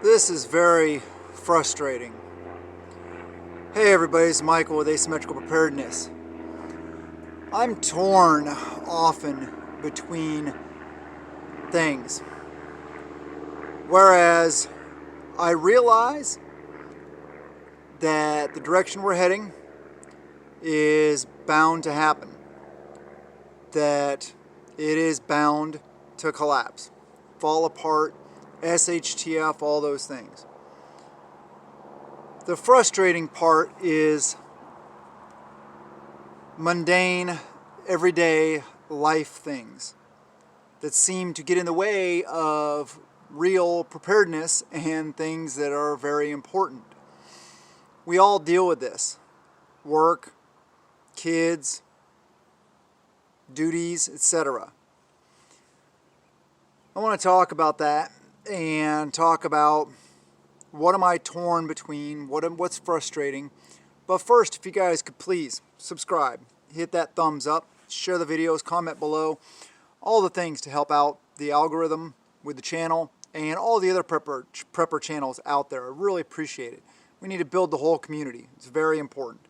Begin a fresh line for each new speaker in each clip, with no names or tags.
This is very frustrating. Hey everybody, it's Michael with Asymmetrical Preparedness. I'm torn often between things. Whereas I realize that the direction we're heading is bound to happen. That it is bound to collapse, fall apart, SHTF, all those things. The frustrating part is mundane, everyday life things that seem to get in the way of real preparedness and things that are very important. We all deal with this. Work, kids, duties, etc. I want to talk about that and talk about what am I torn between, what's frustrating. But first, if you guys could please subscribe, hit that thumbs up, share the videos, comment below, all the things to help out the algorithm with the channel and all the other prepper channels out there. I really appreciate it. We need to build the whole community. It's very important.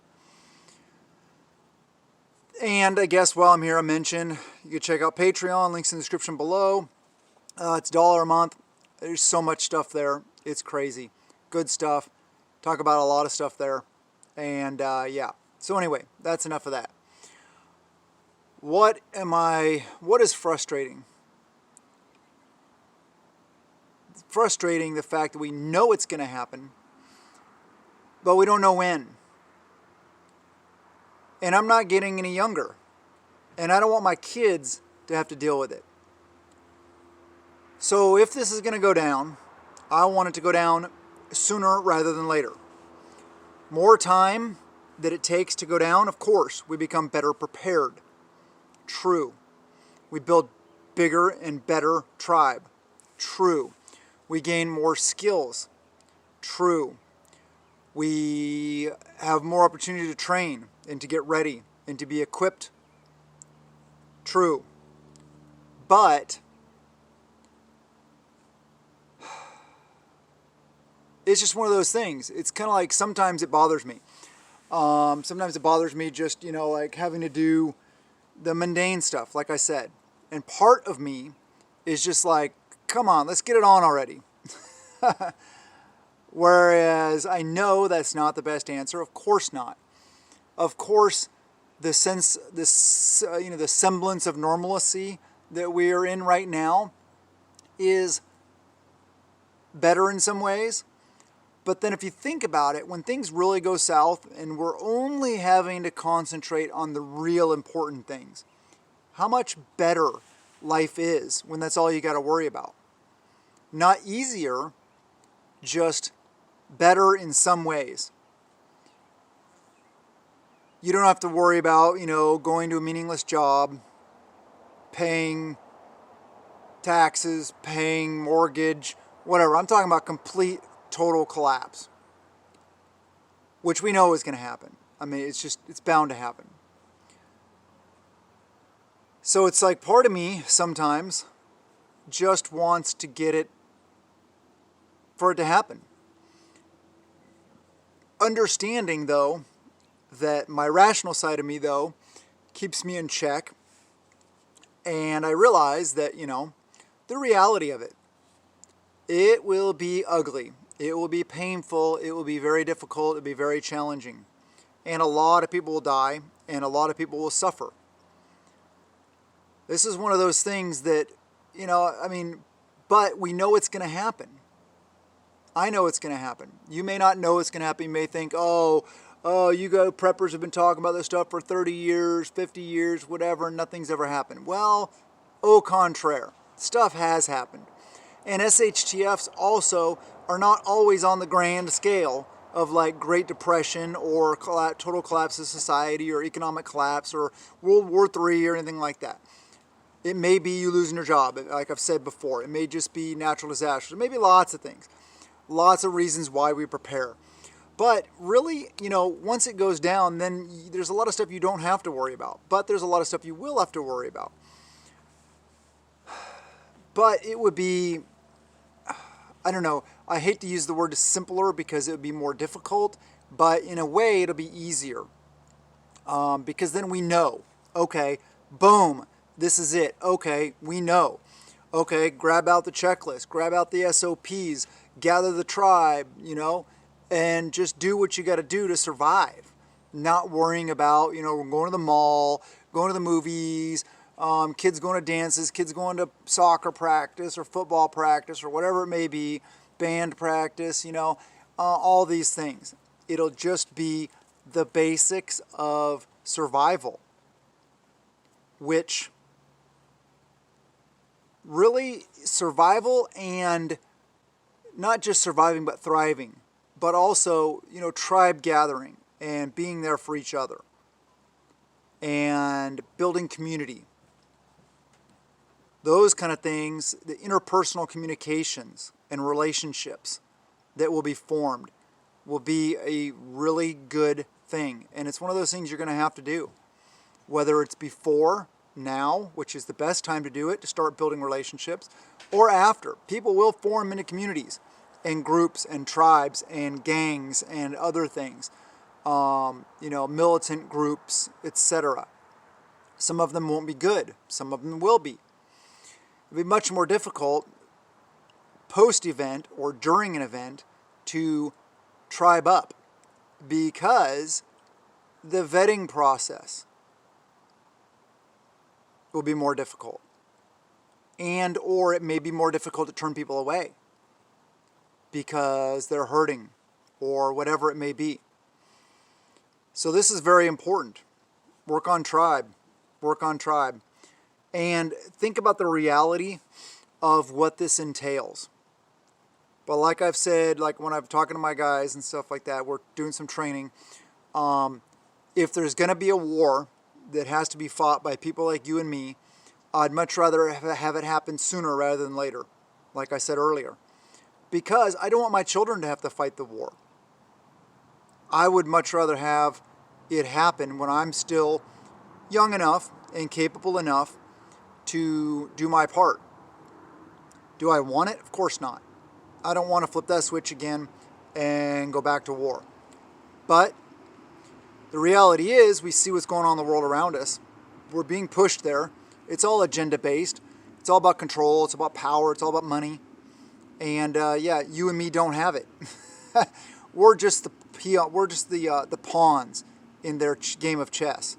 And I guess while I'm here, I mention you can check out Patreon, links in the description below. It's $1 a month. There's so much stuff there. It's crazy. Good stuff. Talk about a lot of stuff there. And yeah. So anyway, that's enough of that. What is frustrating? It's frustrating the fact that we know it's going to happen, but we don't know when. And I'm not getting any younger. And I don't want my kids to have to deal with it. So if this is going to go down, I want it to go down sooner rather than later. More time that it takes to go down, of course, we become better prepared. True. We build bigger and better tribe. True. We gain more skills. True. We have more opportunity to train and to get ready and to be equipped. True. But it's just one of those things. It's kind of like sometimes it bothers me. Sometimes it bothers me just, like having to do the mundane stuff, like I said. And part of me is just like, come on, let's get it on already. Whereas I know that's not the best answer. Of course not. Of course, the semblance of normalcy that we are in right now is better in some ways. But then if you think about it, when things really go south and we're only having to concentrate on the real important things, how much better life is when that's all you got to worry about. Not easier, just better in some ways. You don't have to worry about, going to a meaningless job, paying taxes, paying mortgage, whatever. I'm talking about complete total collapse, which we know is going to happen. I mean, it's bound to happen. So it's like part of me sometimes just wants to get it for it to happen. Understanding, though, that my rational side of me, though, keeps me in check. And I realize that, the reality of it, it will be ugly. It will be painful. It will be very difficult. It will be very challenging. And a lot of people will die, and a lot of people will suffer. This is one of those things that, but we know it's going to happen. I know it's going to happen. You may not know it's going to happen. You may think, oh, you preppers have been talking about this stuff for 30 years, 50 years, whatever, and nothing's ever happened. Well, au contraire. Stuff has happened. And SHTFs also are not always on the grand scale of like Great Depression or total collapse of society or economic collapse or World War III or anything like that. It may be you losing your job, like I've said before. It may just be natural disasters. It may be lots of things. Lots of reasons why we prepare. But really, once it goes down, then there's a lot of stuff you don't have to worry about. But there's a lot of stuff you will have to worry about. But it would be I don't know, I hate to use the word simpler because it would be more difficult, but in a way it'll be easier. Because then we know, okay, boom, this is it. Okay, we know. Okay, grab out the checklist, grab out the SOPs, gather the tribe, and just do what you got to do to survive. Not worrying about, going to the mall, going to the movies, kids going to dances, kids going to soccer practice or football practice or whatever it may be, band practice, all these things. It'll just be the basics of survival, which really survival, and not just surviving but thriving, but also, tribe gathering and being there for each other and building community. Those kind of things, the interpersonal communications and relationships that will be formed will be a really good thing. And it's one of those things you're going to have to do, whether it's before now, which is the best time to do it, to start building relationships, or after. People will form into communities and groups and tribes and gangs and other things, militant groups, etc. Some of them won't be good. Some of them will be. It'll be much more difficult post-event or during an event to tribe up, because the vetting process will be more difficult, and or it may be more difficult to turn people away because they're hurting or whatever it may be. So this is very important. Work on tribe. Work on tribe. And think about the reality of what this entails. But like I've said, like when I'm talking to my guys and stuff like that, we're doing some training. If there's going to be a war that has to be fought by people like you and me, I'd much rather have it happen sooner rather than later, like I said earlier. Because I don't want my children to have to fight the war. I would much rather have it happen when I'm still young enough and capable enough to do my part. Do I want it? Of course not. I don't want to flip that switch again and go back to war. But the reality is, we see what's going on in the world around us. We're being pushed there. It's all agenda-based. It's all about control. It's about power. It's all about money. And you and me don't have it. We're just the pawns in their game of chess.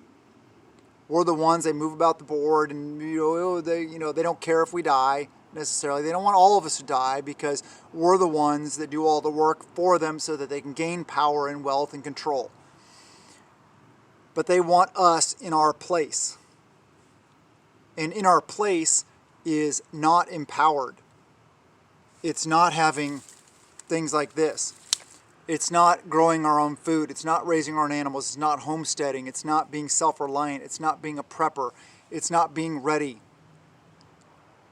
We're the ones, they move about the board, and they don't care if we die necessarily. They don't want all of us to die, because we're the ones that do all the work for them so that they can gain power and wealth and control. But they want us in our place. And in our place is not empowered. It's not having things like this. It's not growing our own food. It's not raising our own animals. It's not homesteading. It's not being self-reliant. It's not being a prepper. It's not being ready.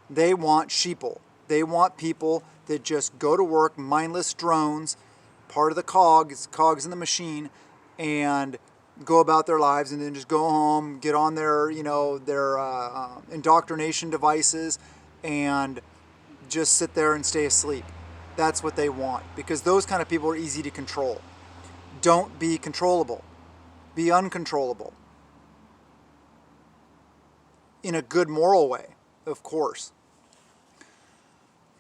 They want sheeple. They want people that just go to work, mindless drones, part of the cogs in the machine, and go about their lives, and then just go home, get on their indoctrination devices, and just sit there and stay asleep. That's what they want, because those kind of people are easy to control. Don't be controllable. Be uncontrollable. In a good moral way, of course.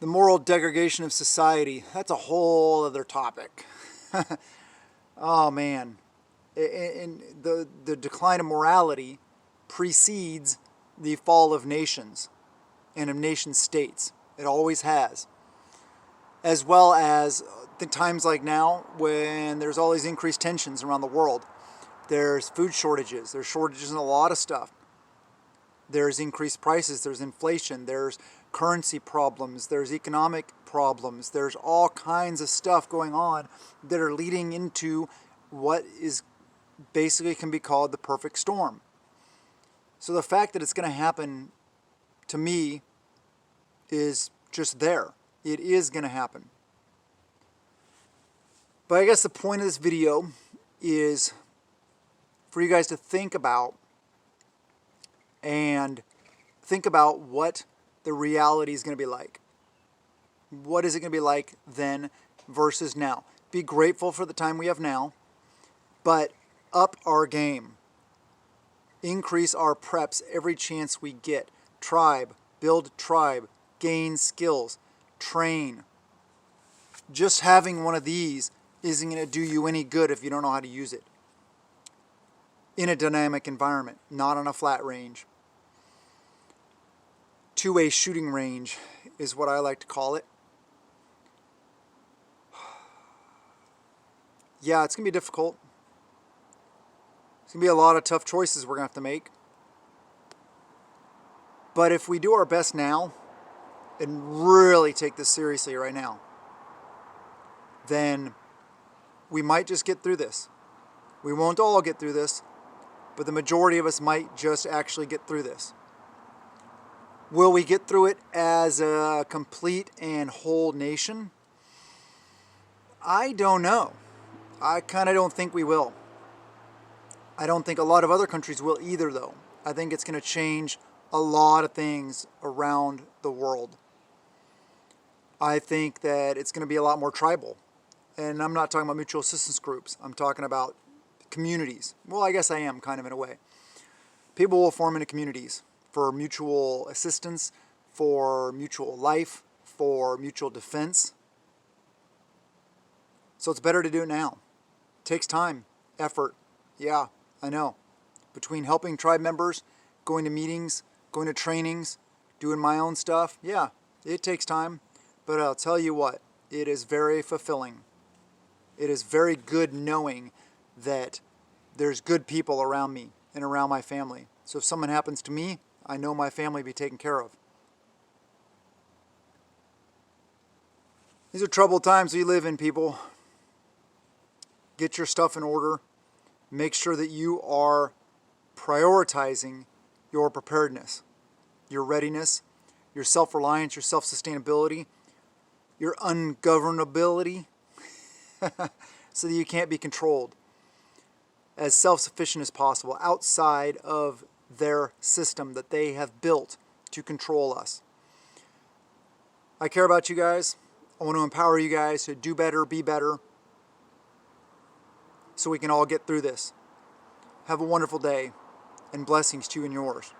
The moral degradation of society, that's a whole other topic. Oh man. And the decline of morality precedes the fall of nations and of nation states. It always has. As well as the times like now, when there's all these increased tensions around the world. There's food shortages. There's shortages in a lot of stuff. There's increased prices. There's inflation. There's currency problems. There's economic problems. There's all kinds of stuff going on that are leading into what is basically can be called the perfect storm. So the fact that it's going to happen, to me, is just there. It is going to happen. But I guess the point of this video is for you guys to think about what the reality is going to be like. What is it going to be like then versus now? Be grateful for the time we have now, but up our game. Increase our preps every chance we get. Build tribe, gain skills, train. Just having one of these isn't going to do you any good if you don't know how to use it. In a dynamic environment, not on a flat range. Two-way shooting range is what I like to call it. Yeah, it's going to be difficult. It's going to be a lot of tough choices we're going to have to make. But if we do our best now and really take this seriously right now, then we might just get through this. We won't all get through this, but the majority of us might just actually get through this. Will we get through it as a complete and whole nation? I don't know. I kind of don't think we will. I don't think a lot of other countries will either, though. I think it's going to change a lot of things around the world. I think that it's going to be a lot more tribal. And I'm not talking about mutual assistance groups. I'm talking about communities. Well, I guess I am kind of in a way. People will form into communities for mutual assistance, for mutual life, for mutual defense. So it's better to do it now. It takes time, effort. Yeah, I know. Between helping tribe members, going to meetings, going to trainings, doing my own stuff, yeah, it takes time. But I'll tell you what, it is very fulfilling. It is very good knowing that there's good people around me and around my family. So if something happens to me, I know my family will be taken care of. These are troubled times we live in, people. Get your stuff in order. Make sure that you are prioritizing your preparedness, your readiness, your self-reliance, your self-sustainability, your ungovernability, so that you can't be controlled. As self-sufficient as possible outside of their system that they have built to control us. I care about you guys. I want to empower you guys to do better, be better, so we can all get through this. Have a wonderful day, and blessings to you and yours.